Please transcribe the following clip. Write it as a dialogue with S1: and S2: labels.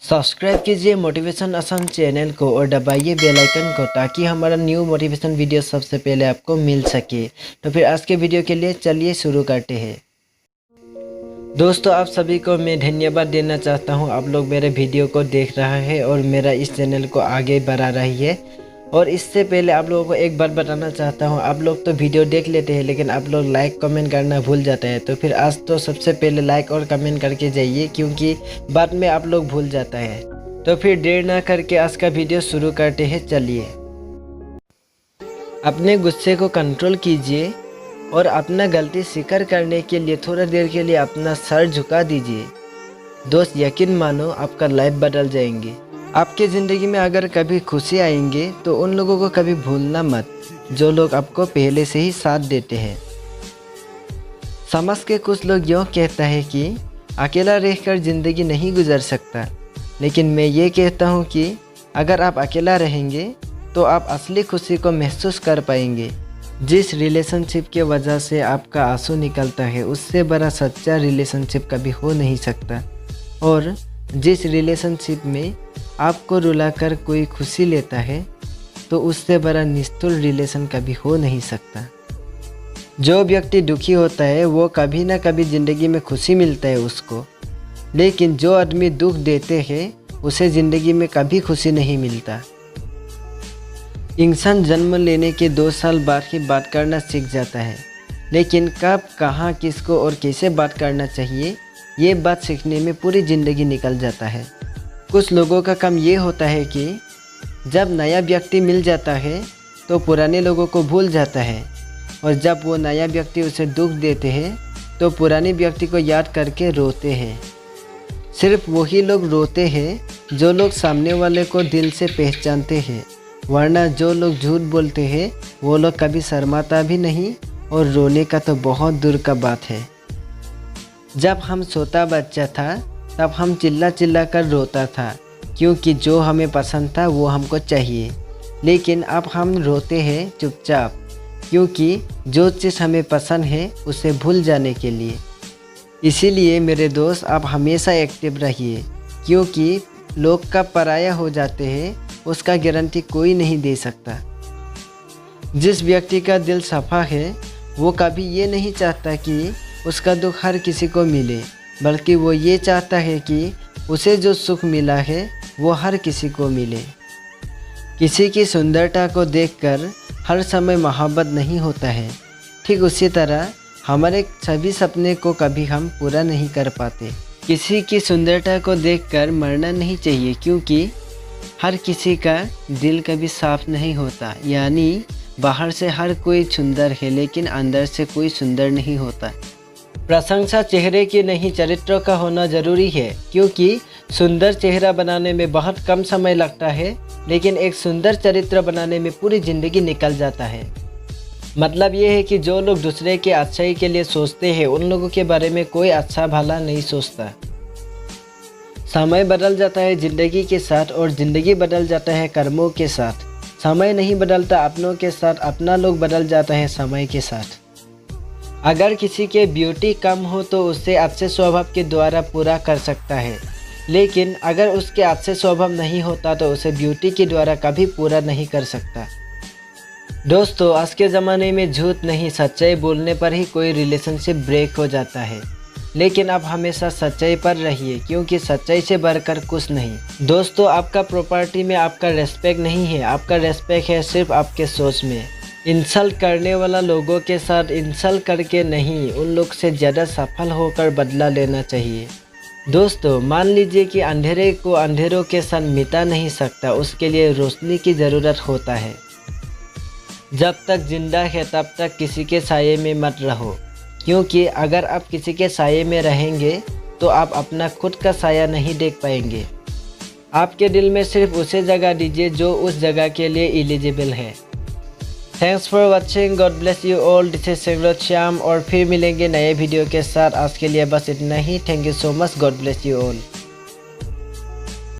S1: Subscribe कीजिए motivation Assam channel को और दबाइए बेल आइकन को ताकि हमारा न्यू मोटिवेशन वीडियो सबसे पहले आपको मिल सके। तो फिर आज के वीडियो के लिए चलिए शुरू करते हैं। दोस्तों, आप सभी को मैं धन्यवाद देना चाहता हूं। आप लोग मेरे वीडियो को देख रहा है और मेरा इस चैनल को आगे बढ़ा रही है। और इससे पहले आप लोगों को एक बात बताना चाहता हूं, आप लोग तो वीडियो देख लेते हैं लेकिन आप लोग लाइक कमेंट करना भूल जाते हैं। तो फिर आज तो सबसे पहले लाइक और कमेंट करके जाइए, क्योंकि बाद में आप लोग भूल जाता है। तो फिर देर ना करके आज का वीडियो शुरू करते हैं। चलिए, अपने गुस्से को कंट्रोल कीजिए और अपना गलती स्वीकार करने के लिए थोड़ा देर के लिए अपना सर झुका दीजिए। दोस्त, यकीन मानो आपका लाइफ बदल जाएंगे। आपके ज़िंदगी में अगर कभी खुशी आएंगे तो उन लोगों को कभी भूलना मत जो लोग आपको पहले से ही साथ देते हैं। समाज के कुछ लोग यूँ कहता है कि अकेला रहकर ज़िंदगी नहीं गुजर सकता, लेकिन मैं ये कहता हूँ कि अगर आप अकेला रहेंगे तो आप असली खुशी को महसूस कर पाएंगे। जिस रिलेशनशिप के वजह से आपका आंसू निकलता है उससे बड़ा सच्चा रिलेशनशिप कभी हो नहीं सकता। और जिस रिलेशनशिप में आपको रुलाकर कोई खुशी लेता है तो उससे बड़ा निष्ठुर रिलेशन कभी हो नहीं सकता। जो व्यक्ति दुखी होता है वो कभी ना कभी ज़िंदगी में खुशी मिलता है उसको, लेकिन जो आदमी दुख देते हैं उसे ज़िंदगी में कभी खुशी नहीं मिलता। इंसान जन्म लेने के 2 साल बाद ही बात करना सीख जाता है, लेकिन कब, कहाँ, किसको और कैसे बात करना चाहिए ये बात सीखने में पूरी ज़िंदगी निकल जाता है। कुछ लोगों का काम ये होता है कि जब नया व्यक्ति मिल जाता है तो पुराने लोगों को भूल जाता है, और जब वो नया व्यक्ति उसे दुख देते हैं तो पुराने व्यक्ति को याद करके रोते हैं। सिर्फ वही लोग रोते हैं जो लोग सामने वाले को दिल से पहचानते हैं, वरना जो लोग झूठ बोलते हैं वो लोग कभी शर्माता भी नहीं, और रोने का तो बहुत दूर का बात है। जब हम छोटा बच्चा था तब हम चिल्ला चिल्ला कर रोता था, क्योंकि जो हमें पसंद था वो हमको चाहिए। लेकिन अब हम रोते हैं चुपचाप, क्योंकि जो चीज़ हमें पसंद है उसे भूल जाने के लिए। इसीलिए मेरे दोस्त, आप हमेशा एक्टिव रहिए, क्योंकि लोग कब पराया हो जाते हैं उसका गारंटी कोई नहीं दे सकता। जिस व्यक्ति का दिल सफ़ा है वो कभी ये नहीं चाहता कि उसका दुख हर किसी को मिले, बल्कि वो ये चाहता है कि उसे जो सुख मिला है वो हर किसी को मिले। किसी की सुंदरता को देखकर हर समय मोहब्बत नहीं होता है। ठीक उसी तरह हमारे सभी सपने को कभी हम पूरा नहीं कर पाते। किसी की सुंदरता को देखकर मरना नहीं चाहिए, क्योंकि हर किसी का दिल कभी साफ नहीं होता। यानी बाहर से हर कोई सुंदर है लेकिन अंदर से कोई सुंदर नहीं होता। प्रशंसा चेहरे की नहीं, चरित्र का होना ज़रूरी है, क्योंकि सुंदर चेहरा बनाने में बहुत कम समय लगता है, लेकिन एक सुंदर चरित्र बनाने में पूरी ज़िंदगी निकल जाता है। मतलब ये है कि जो लोग दूसरे के अच्छाई के लिए सोचते हैं उन लोगों के बारे में कोई अच्छा भला नहीं सोचता। समय बदल जाता है ज़िंदगी के साथ, और ज़िंदगी बदल जाता है कर्मों के साथ। समय नहीं बदलता अपनों के साथ, अपना लोग बदल जाता है समय के साथ। अगर किसी के ब्यूटी कम हो तो उसे अच्छे स्वभाव के द्वारा पूरा कर सकता है, लेकिन अगर उसके अच्छे स्वभाव नहीं होता तो उसे ब्यूटी के द्वारा कभी पूरा नहीं कर सकता। दोस्तों, आज के ज़माने में झूठ नहीं, सच्चाई बोलने पर ही कोई रिलेशनशिप ब्रेक हो जाता है। लेकिन आप हमेशा सच्चाई पर रहिए, क्योंकि सच्चाई से बढ़कर कुछ नहीं। दोस्तों, आपका प्रॉपर्टी में आपका रेस्पेक्ट नहीं है, आपका रेस्पेक्ट है सिर्फ आपके सोच में। इंसल्ट करने वाला लोगों के साथ इंसल्ट करके नहीं, उन लोग से ज़्यादा सफल होकर बदला लेना चाहिए। दोस्तों, मान लीजिए कि अंधेरे को अंधेरों के साथ मिटा नहीं सकता, उसके लिए रोशनी की ज़रूरत होता है। जब तक जिंदा है तब तक किसी के साये में मत रहो, क्योंकि अगर आप किसी के साये में रहेंगे तो आप अपना खुद का साया नहीं देख पाएंगे। आपके दिल में सिर्फ उसे जगह दीजिए जो उस जगह के लिए एलिजिबल है। Thanks for watching, God bless you all. This is सेवरत श्याम, और फिर मिलेंगे नए वीडियो के साथ। आज के लिए बस इतना ही। Thank you so much, God bless you all.